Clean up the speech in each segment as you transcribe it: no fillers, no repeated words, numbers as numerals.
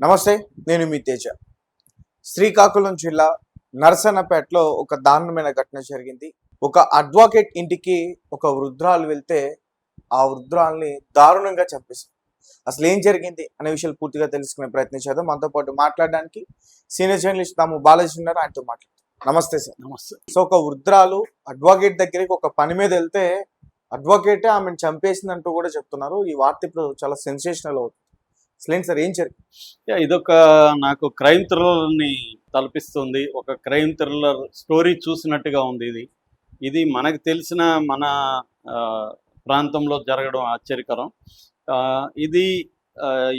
నమస్తే, నేను మీ తేజ. శ్రీకాకుళం జిల్లా నరసన్నపేటలో ఒక దారుణమైన ఘటన జరిగింది. ఒక అడ్వకేట్ ఇంటికి ఒక వృద్ధురాలు వెళ్తే ఆ వృద్ధురాల్ని దారుణంగా చంపేశారు. అసలు ఏం జరిగింది అనే విషయాలు పూర్తిగా తెలుసుకునే ప్రయత్నం చేద్దాం. మనతో పాటు మాట్లాడడానికి సీనియర్ జర్నలిస్ట్ తాము బాలాజీ ఉన్నారు, ఆయనతో మాట్లాడతాం. నమస్తే సార్. నమస్తే. సో ఒక వృద్ధురాలు అడ్వకేట్ దగ్గరికి ఒక పని మీద వెళ్తే అడ్వకేటే ఆమెను చంపేసిందంటూ కూడా చెప్తున్నారు. ఈ వార్త ఇప్పుడు చాలా సెన్సేషనల్ అవుతుంది. అసలేంటి సార్, ఏం జరిగింది? ఇదొక నాకు క్రైమ్ థ్రిల్లర్ని తలపిస్తుంది. ఒక క్రైమ్ థ్రిల్లర్ స్టోరీ చూసినట్టుగా ఉంది. ఇది మనకు తెలిసిన మన ప్రాంతంలో జరగడం ఆశ్చర్యకరం. ఇది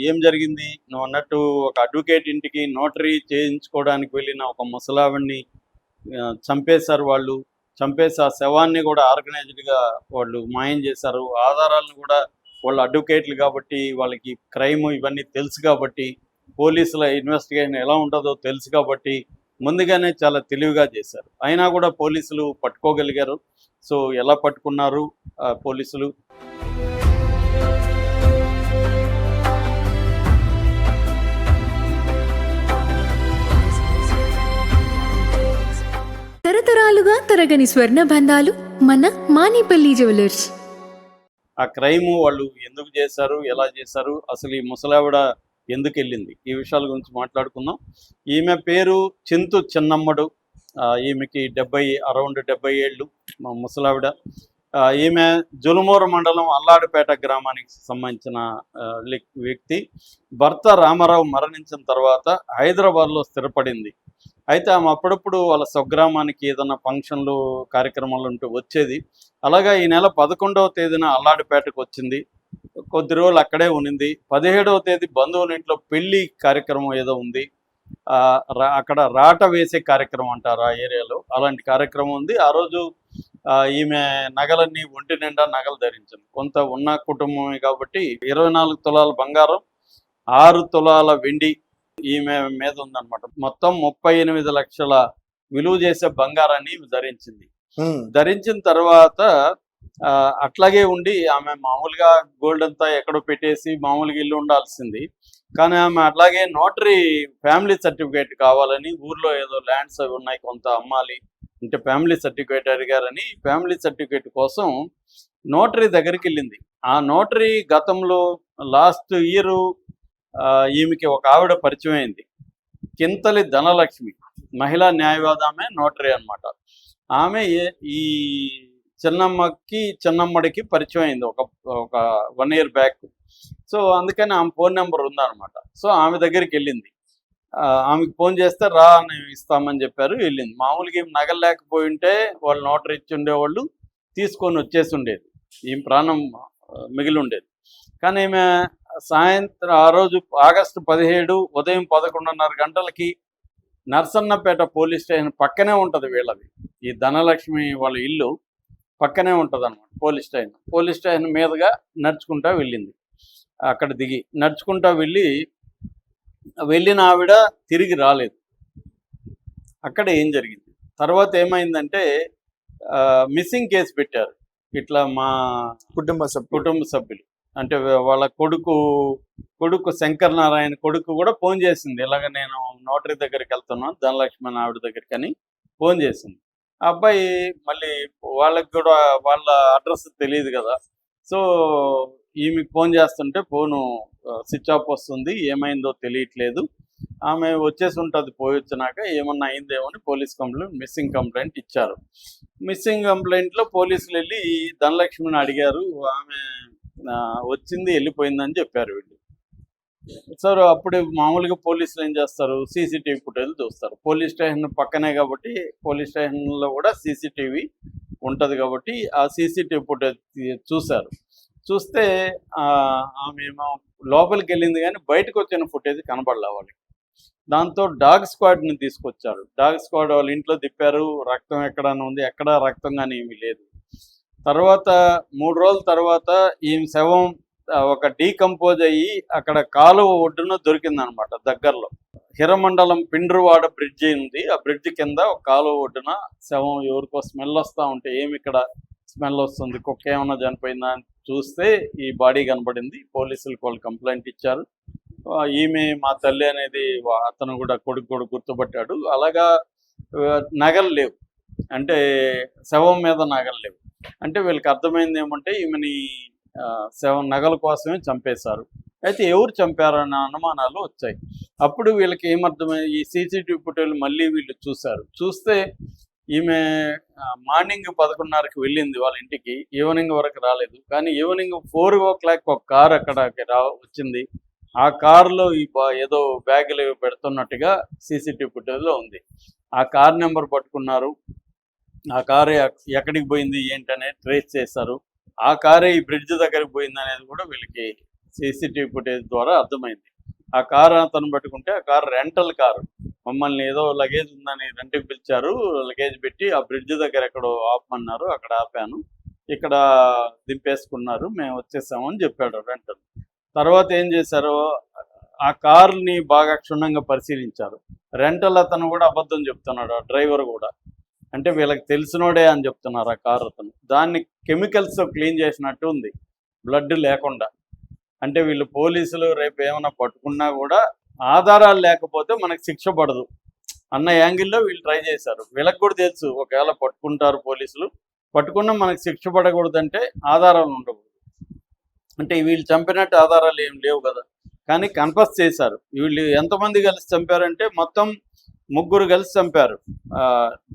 ఏం జరిగింది, నువ్వు అన్నట్టు ఒక అడ్వకేట్ ఇంటికి నోటరీ చేయించుకోవడానికి వెళ్ళిన ఒక ముసలావిడ్ని చంపేశారు. వాళ్ళు చంపేసి ఆ శవాన్ని కూడా ఆర్గనైజ్డ్గా వాళ్ళు మాయం చేశారు. ఆధారాలను కూడా వాళ్ళు అడ్వకేట్లు కాబట్టి వాళ్ళకి క్రైమ్ ఇవన్నీ తెలుసు కాబట్టి, పోలీసుల ఇన్వెస్టిగేషన్ ఎలా ఉంటుందో తెలుసు కాబట్టి ముందుగానే చాలా తెలివిగా చేశారు. అయినా కూడా పోలీసులు పట్టుకోగలిగారు. సో ఎలా పట్టుకున్నారు పోలీసులు? తరతరాలుగా తరగని స్వర్ణ బంధాలు మన మానిపల్లి జ్యువెలర్స్. ఆ క్రైమ్ వాళ్ళు ఎందుకు చేశారు, ఎలా చేశారు, అసలు ఈ ముసలావిడ ఎందుకు వెళ్ళింది, ఈ విషయాల గురించి మాట్లాడుకుందాం. ఈమె పేరు చింతు చిన్నమ్మడు. ఈమెకి అరౌండ్ 70 ఏళ్ళు మా ముసలావిడ. ఈమె జులుమూరు మండలం అల్లాడిపేట గ్రామానికి సంబంధించిన వ్యక్తి. భర్త రామారావు మరణించిన తర్వాత హైదరాబాద్లో స్థిరపడింది. అయితే ఆమె అప్పుడప్పుడు వాళ్ళ స్వగ్రామానికి ఏదైనా ఫంక్షన్లు కార్యక్రమాలు ఉంటూ వచ్చేది. అలాగా ఈ నెల 11వ తేదీన అల్లాడిపేటకు వచ్చింది. కొద్ది రోజులు అక్కడే ఉనింది. 17వ తేదీ బంధువుల ఇంట్లో పెళ్లి కార్యక్రమం ఏదో ఉంది. అక్కడ రాట వేసే కార్యక్రమం అంటారు ఆ ఏరియాలో, అలాంటి కార్యక్రమం ఉంది. ఆ రోజు ఈమె నగలన్నీ ఒంటి నిండా నగలు ధరించింది. కొంత ఉన్న కుటుంబమే కాబట్టి 24 తులాల బంగారం, 6 తులాల వెండి ఈమె మీద ఉందన్నమాట. మొత్తం 38 లక్షల విలువ చేసే బంగారాన్ని ధరించింది. ధరించిన తర్వాత అట్లాగే ఉండి ఆమె మామూలుగా గోల్డ్ అంతా ఎక్కడో పెట్టేసి మామూలుగా ఇల్లు ఉండాల్సింది. కానీ ఆమె అట్లాగే నోటరీ ఫ్యామిలీ సర్టిఫికేట్ కావాలని, ఊర్లో ఏదో ల్యాండ్స్ అవి ఉన్నాయి కొంత అమ్మాలి అంటే ఫ్యామిలీ సర్టిఫికేట్ అడిగారని ఫ్యామిలీ సర్టిఫికేట్ కోసం నోటరీ దగ్గరికి వెళ్ళింది. ఆ నోటరీ గతంలో లాస్ట్ ఇయర్ ఈమెకి ఒక ఆవిడ పరిచయం అయింది, కింతలి ధనలక్ష్మి, మహిళా న్యాయవాది. ఆమె నోటరీ అనమాట. ఆమె ఈ చిన్నమ్మడికి పరిచయం అయింది ఒక 1 year బ్యాక్. సో అందుకని ఆమె ఫోన్ నెంబర్ ఉందన్నమాట. సో ఆమె దగ్గరికి వెళ్ళింది. ఆమెకు ఫోన్ చేస్తే రా అని ఇస్తామని చెప్పారు. వెళ్ళింది. మామూలుగా ఏం నగలు లేకపోయి ఉంటే వాళ్ళు నోటరీ ఇచ్చి ఉండేవాళ్ళు, తీసుకొని వచ్చేసి ఉండేది, ఈమె ప్రాణం మిగిలి ఉండేది. కానీ ఈమె సాయంత్రం ఆ రోజు ఆగస్టు 17 ఉదయం 11:30 గంటలకి నరసన్నపేట పోలీస్ స్టేషన్ పక్కనే ఉంటుంది వీళ్ళది. ఈ ధనలక్ష్మి వాళ్ళ ఇల్లు పక్కనే ఉంటుంది అనమాట పోలీస్ స్టేషన్ మీదుగా నడుచుకుంటా వెళ్ళింది. అక్కడ దిగి నడుచుకుంటా వెళ్ళిన ఆవిడ తిరిగి రాలేదు. అక్కడ ఏం జరిగింది, తర్వాత ఏమైందంటే మిస్సింగ్ కేసు పెట్టారు. ఇట్లా మా కుటుంబ సభ్యులు అంటే వాళ్ళ కొడుకు శంకర్ నారాయణ కొడుకు కూడా ఫోన్ చేసింది. ఇలాగ నేను నోటరీ దగ్గరికి వెళ్తున్నాను ధనలక్ష్మి ఆవిడ దగ్గరికి అని ఫోన్ చేసింది. ఆ అబ్బాయి మళ్ళీ వాళ్ళకి కూడా వాళ్ళ అడ్రస్ తెలియదు కదా. సో ఈమెకి ఫోన్ చేస్తుంటే ఫోను స్విచ్ ఆఫ్ వస్తుంది, ఏమైందో తెలియట్లేదు, ఆమె వచ్చేసి ఉంటుంది, పోయి వచ్చినాక ఏమన్నా అయిందేమో అని మిస్సింగ్ కంప్లైంట్ ఇచ్చారు. మిస్సింగ్ కంప్లైంట్లో పోలీసులు వెళ్ళి ధనలక్ష్మిని అడిగారు. ఆమె వచ్చింది, వెళ్ళిపోయిందని చెప్పారు వీళ్ళు. సార్ అప్పుడు మామూలుగా పోలీసులు ఏం చేస్తారు, సీసీటీవీ ఫుటేజ్ చూస్తారు. పోలీస్ స్టేషన్ పక్కనే కాబట్టి పోలీస్ స్టేషన్లో కూడా సీసీటీవీ ఉంటుంది కాబట్టి ఆ సీసీటీవీ ఫుటేజ్ చూశారు. చూస్తే ఆమె లోపలికి వెళ్ళింది కానీ బయటకు వచ్చిన ఫుటేజ్ కనబడలే వాళ్ళకి. దాంతో డాగ్ స్క్వాడ్ని తీసుకొచ్చారు. డాగ్ స్క్వాడ్ వాళ్ళ ఇంట్లో తిప్పారు, రక్తం ఎక్కడన్నా ఉంది, ఎక్కడా రక్తం కానీ ఏమీ లేదు. తర్వాత 3 రోజుల తర్వాత ఈమె శవం ఒక డీకంపోజ్ అయ్యి అక్కడ కాలువ ఒడ్డున దొరికిందనమాట. దగ్గరలో హిరమండలం పిండ్రువాడ బ్రిడ్జి ఉంది, ఆ బ్రిడ్జి కింద ఒక కాలువ ఒడ్డున శవం. ఎవరికో స్మెల్ వస్తూ ఉంటే ఏమి ఇక్కడ స్మెల్ వస్తుంది, కుక్క ఏమన్నా చనిపోయిందా అని చూస్తే ఈ బాడీ కనబడింది. పోలీసులకు వాళ్ళు కంప్లైంట్ ఇచ్చారు. ఈమె మా తల్లి అనేది అతను కూడా కొడుకు కూడా గుర్తుపట్టాడు. అలాగా నగలు లేవు, అంటే శవం మీద నగలు లేవు. అంటే వీళ్ళకి అర్థమైంది ఏమంటే ఈమెని శవం నగల కోసమే చంపేశారు. అయితే ఎవరు చంపారన్న అనుమానాలు వచ్చాయి. అప్పుడు వీళ్ళకి ఏమర్థమైంది, ఈ సీసీటీవీ ఫుటేజ్ మళ్ళీ వీళ్ళు చూశారు. చూస్తే ఈమె మార్నింగ్ 11:30కి వెళ్ళింది వాళ్ళ ఇంటికి, ఈవినింగ్ వరకు రాలేదు. కానీ ఈవినింగ్ 4 o'clock ఒక కారు అక్కడికి వచ్చింది. ఆ కారులో ఏదో బ్యాగులు పెడుతున్నట్టుగా సీసీటీవీ ఫుటేజ్లో ఉంది. ఆ కార్ నెంబర్ పట్టుకున్నారు. ఆ కారు ఎక్కడికి పోయింది ఏంటనేది ట్రేస్ చేశారు. ఆ కారే ఈ బ్రిడ్జ్ దగ్గరికి పోయింది అనేది కూడా వీళ్ళకి సీసీటీవీ ఫుటేజ్ ద్వారా అర్థమైంది. ఆ కారు అతను పట్టుకుంటే ఆ కారు రెంటల్ కారు. మమ్మల్ని ఏదో లగేజ్ ఉందని రెంట్కి పిలిచారు, లగేజ్ పెట్టి ఆ బ్రిడ్జ్ దగ్గర ఎక్కడో ఆపమన్నారు, అక్కడ ఆపాను, ఇక్కడ దింపేసుకున్నారు, మేము వచ్చేసామని చెప్పాడు రెంటల్. తర్వాత ఏం చేశారు, ఆ కార్ని బాగా క్షుణ్ణంగా పరిశీలించారు. రెంటల్ అతను కూడా అబద్ధం చెప్తున్నాడు, ఆ డ్రైవర్ కూడా. అంటే వీళ్ళకి తెలిసినోడే అని చెప్తున్నారు ఆ కారు అతను. దాన్ని కెమికల్స్తో క్లీన్ చేసినట్టు ఉంది, బ్లడ్ లేకుండా. అంటే వీళ్ళు పోలీసులు రేపు ఏమైనా పట్టుకున్నా కూడా ఆధారాలు లేకపోతే మనకు శిక్ష పడదు అన్న యాంగిల్లో వీళ్ళు ట్రై చేశారు. వీళ్ళకి కూడా తెలుసు, ఒకవేళ పట్టుకుంటారు పోలీసులు, పట్టుకున్నా మనకు శిక్ష పడకూడదంటే ఆధారాలు ఉండకూడదు. అంటే వీళ్ళు చంపినట్టు ఆధారాలు ఏం లేవు కదా, కానీ కన్ఫర్స్ చేశారు. వీళ్ళు ఎంతమంది కలిసి చంపారంటే మొత్తం 3 కలిసి చంపారు.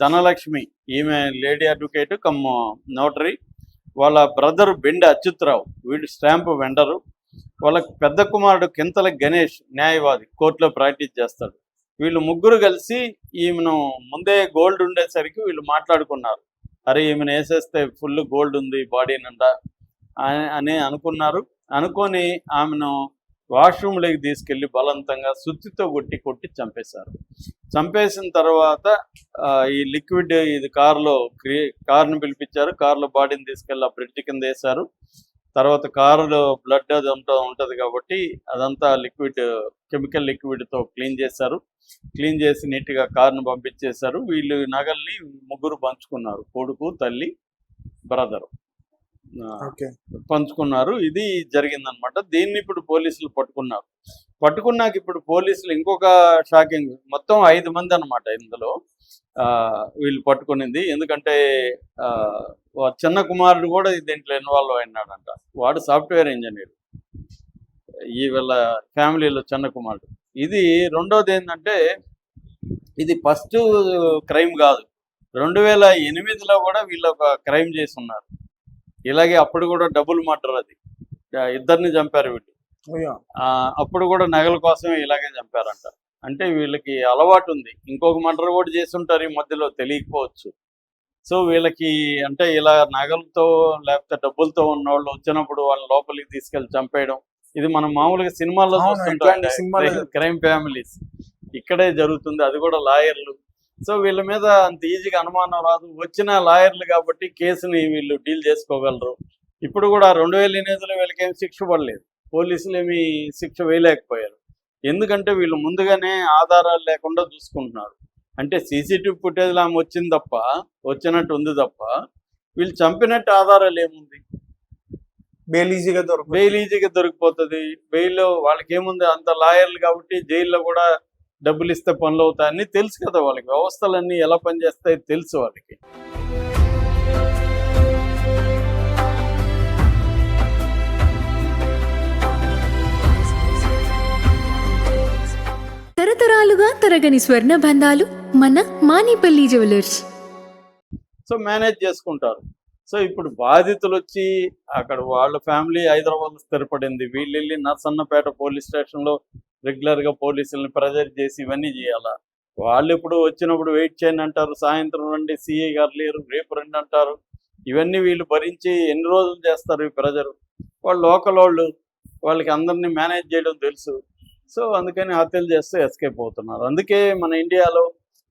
ధనలక్ష్మి, ఈమె లేడీ అడ్వకేట్ కమ్ నోటరీ, వాళ్ళ బ్రదర్ బెండి అచ్యుతరావు, వీడు స్టాంపు వెండరు, వాళ్ళ పెద్ద కుమారుడు కింతల గణేష్ న్యాయవాది, కోర్టులో ప్రాక్టీస్ చేస్తాడు. వీళ్ళు 3 కలిసి ఈమెను ముందే గోల్డ్ ఉండేసరికి వీళ్ళు మాట్లాడుకున్నారు, అరే ఈమెను వేసేస్తే ఫుల్ గోల్డ్ ఉంది బాడీ నిండా అని అనుకున్నారు. అనుకొని ఆమెను వాష్రూమ్లోకి తీసుకెళ్లి బలవంతంగా సుత్తితో కొట్టి చంపేశారు. చంపేసిన తర్వాత ఈ లిక్విడ్ ఇది కార్ని పిలిపించారు, కారులో బాడీని తీసుకెళ్ళి ఆ బ్రిడ్జ్ కింద వేశారు. తర్వాత కారులో బ్లడ్ అది ఉంటుంది కాబట్టి అదంతా కెమికల్ లిక్విడ్తో క్లీన్ చేశారు. క్లీన్ చేసి నీట్గా కారును పంపించేశారు. వీళ్ళు నగల్ని 3 పంచుకున్నారు, కొడుకు, తల్లి, బ్రదరు పంచుకున్నారు. ఇది జరిగిందనమాట. దీన్ని ఇప్పుడు పోలీసులు పట్టుకున్నాక ఇప్పుడు పోలీసులు ఇంకొక షాకింగ్, మొత్తం 5 మంది అనమాట ఇందులో వీళ్ళు పట్టుకునింది. ఎందుకంటే చిన్న కుమారుడు కూడా దీంట్లో ఇన్వాల్వ్ అయినాడంట. వాడు సాఫ్ట్వేర్ ఇంజనీర్, ఈ వీళ్ళ ఫ్యామిలీలో చిన్న కుమారుడు. ఇది రెండోది ఏంటంటే, ఇది ఫస్ట్ క్రైమ్ కాదు, 2008లో కూడా వీళ్ళు ఒక క్రైమ్ చేసి ఉన్నారు ఇలాగే. అప్పుడు కూడా డబుల్ మర్డర్, అది 2 చంపారు వీళ్ళు. అప్పుడు కూడా నగల కోసమే ఇలాగే చంపారంట. అంటే వీళ్ళకి అలవాటు ఉంది. ఇంకొక మర్డర్ కూడా చేసి ఉంటారు ఈ మధ్యలో, తెలియకపోవచ్చు. సో వీళ్ళకి అంటే ఇలా నగలతో లేకపోతే డబ్బులతో ఉన్న వాళ్ళు వచ్చినప్పుడు వాళ్ళని లోపలికి తీసుకెళ్ళి చంపేయడం, ఇది మనం మామూలుగా సినిమాల్లో చూస్తుంటాం, క్రైమ్ ఫ్యామిలీస్. ఇక్కడే జరుగుతుంది, అది కూడా లాయర్లు. సో వీళ్ళ మీద అంత ఈజీగా అనుమానం రాదు. వచ్చిన లాయర్లు కాబట్టి కేసుని వీళ్ళు డీల్ చేసుకోగలరు. ఇప్పుడు కూడా 2008లో వీళ్ళకేం శిక్ష పడలేదు, పోలీసులు ఏమి శిక్ష వేయలేకపోయారు. ఎందుకంటే వీళ్ళు ముందుగానే ఆధారాలు లేకుండా చూసుకుంటున్నారు. అంటే సీసీటీవీ ఫుటేజ్లో ఆమె వచ్చినట్టు ఉంది తప్ప వీళ్ళు చంపినట్టు ఆధారాలు ఏముంది? బెయిల్ ఈజీగా దొరికిపోతుంది. బెయిల్లో వాళ్ళకి ఏముంది, అంత లాయర్లు కాబట్టి జైల్లో కూడా డబ్బులు ఇస్తే పనులు అవుతాయని తెలుసు కదా వాళ్ళకి, వ్యవస్థలన్నీ ఎలా పనిచేస్తాయో తెలుసు వాళ్ళకి. తరతరాలుగా తరగని స్వర్ణ బంధాలు మన మానిపల్లి జ్యువెలర్స్. సో మేనేజ్ చేసుకుంటారు. సో ఇప్పుడు బాధితులు వచ్చి అక్కడ వాళ్ళ ఫ్యామిలీ హైదరాబాద్లో స్థిరపడింది, వీళ్ళు వెళ్ళి నర్సన్నపేట పోలీస్ స్టేషన్లో రెగ్యులర్గా పోలీసులను ప్రెజర్ చేసి ఇవన్నీ చేయాలా? వాళ్ళు ఇప్పుడు వచ్చినప్పుడు వెయిట్ చేయండి అంటారు, సాయంత్రం రండి, సిఐ గారు లేరు, రేపు రండి అంటారు. ఇవన్నీ వీళ్ళు భరించి ఎన్ని రోజులు చేస్తారు ఈ ప్రెజరు? వాళ్ళు లోకల్ వాళ్ళు, వాళ్ళకి అందరినీ మేనేజ్ చేయడం తెలుసు. సో అందుకని హత్యలు చేస్తూ ఎస్కేప్ అవుతున్నారు. అందుకే మన ఇండియాలో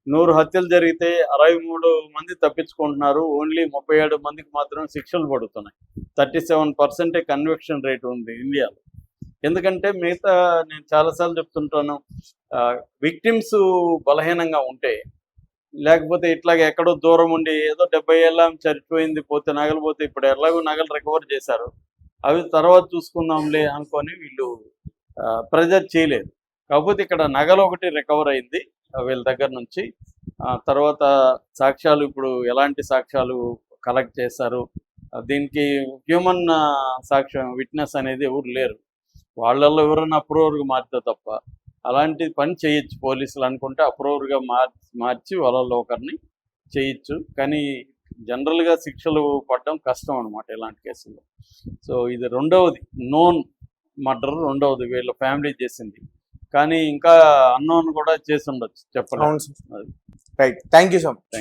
100 హత్యలు జరిగితే 63 మంది తప్పించుకుంటున్నారు, ఓన్లీ 37 మందికి మాత్రం శిక్షలు పడుతున్నాయి. 37% కన్విక్షన్ రేట్ ఉంది ఇండియాలో. ఎందుకంటే మిగతా నేను చాలాసార్లు చెప్తుంటాను, విక్టిమ్స్ బలహీనంగా ఉంటే, లేకపోతే ఇట్లాగే ఎక్కడో దూరం ఉండి ఏదో 70 ఏళ్ళ చనిపోయింది పోతే నగలు పోతే ఇప్పుడు ఎలాగో నగలు రికవర్ చేశారు, అవి తర్వాత చూసుకుందాంలే అనుకొని వీళ్ళు ప్రెజర్ చేయలేదు. కాకపోతే ఇక్కడ నగలు ఒకటి రికవర్ అయింది వీళ్ళ దగ్గర నుంచి. తర్వాత సాక్ష్యాలు ఇప్పుడు ఎలాంటి సాక్ష్యాలు కలెక్ట్ చేశారు, దీనికి హ్యూమన్ సాక్ష్యం విట్నెస్ అనేది ఎవరు లేరు. వాళ్ళల్లో ఎవరైనా అప్రూవర్గా మారితే తప్ప అలాంటి పని చేయొచ్చు పోలీసులు అనుకుంటే, అప్రూవర్గా మార్చి వాళ్ళల్లో ఒకరిని చేయొచ్చు. కానీ జనరల్గా శిక్షలు పడడం కష్టం అనమాట ఇలాంటి కేసుల్లో. సో ఇది రెండవది నోన్ మర్డర్, రెండవది వీళ్ళ ఫ్యామిలీ చేసింది. కానీ ఇంకా అన్నోన్ కూడా చేసి ఉండొచ్చు, చెప్పలేదు. అవును sir. Right, thank you so much. Thank you.